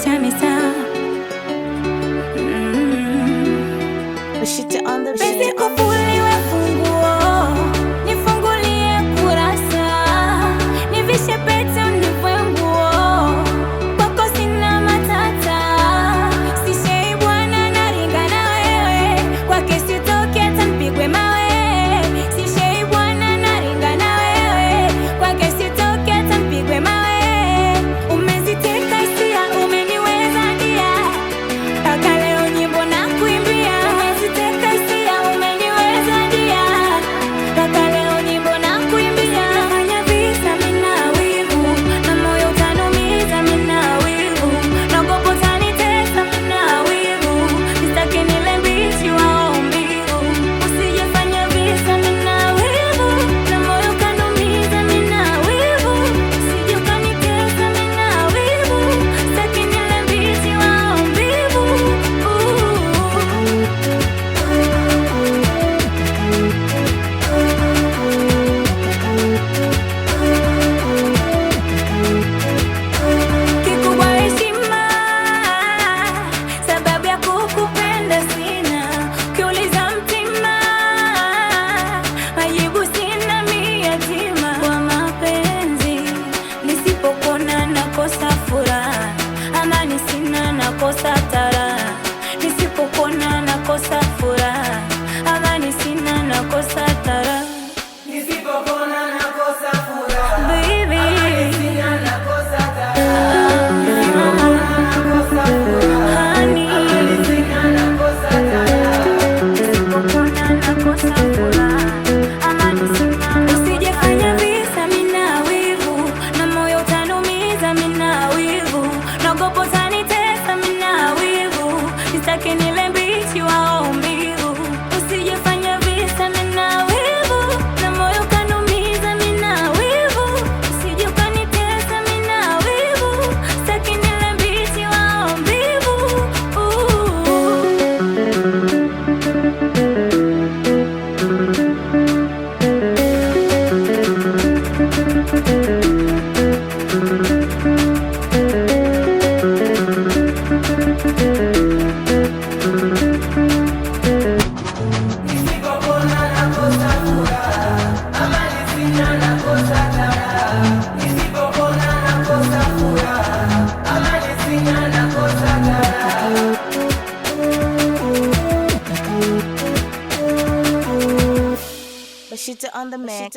Shamisa. Bashita on the Penzi kufuliwe funguo, nifungulie kurasa, nivishe pete univae nguo, kwako sina matata. Sishei bwana naringa na wewe, kwake sitoki hata nipigwe mawe. Sishei bwana naringa na wewe, kwake sitoki hata nipigwe mawe. Umeziteka hisia, umeniweza dia, mpaka leo nyimbo na kuimbia. Umeziteka hisia, umeniweza dia, mpaka leo nyimbo na kuimbia. Fanya visa mina wivu, na moyo utanumiza mina wivu, naogopa utanitesa mina wivu, sitaki nile mbichi wao mbivu. Usijefanya visa mina wivu, na moyo utanumiza mina wivu, usije ukanitesa mina wivu, sitaki nile mbichi wao mbivu. Kikubwa heshima, sababu ya kukupenda sina. Ukiuliza mtima, majibu sina. Mi yatima kwa mapenzi, nisipopona nakosa furaha. Amani sina, nakosa taraha. Nisipopona nakosa furaha. Amani sina, nakosa taraha. Nisipopona nakosa furaha. Baby, Nakosa taraha. Nisipopona nakosa furaha. honey, Nakosa taraha. nisipopona nakosa furaha. Amani sina. Usijefanya visa mina wivu, na moyo utanumiza mina wivu, naogopa utanitesa mina wivu, sitaki nile mbichi wao mbivu. Usijefanya visa mina wivu, na moyo utanumiza mina wivu, usije ukanitesa mina wivu, sitaki nile mbichi wao mbivu. Nisipopona nakosa furaha. Amani sina, nakosa taraha. Nisipopona nakosa furaha. Amani sina, nakosa taraha. Bashita on the mix.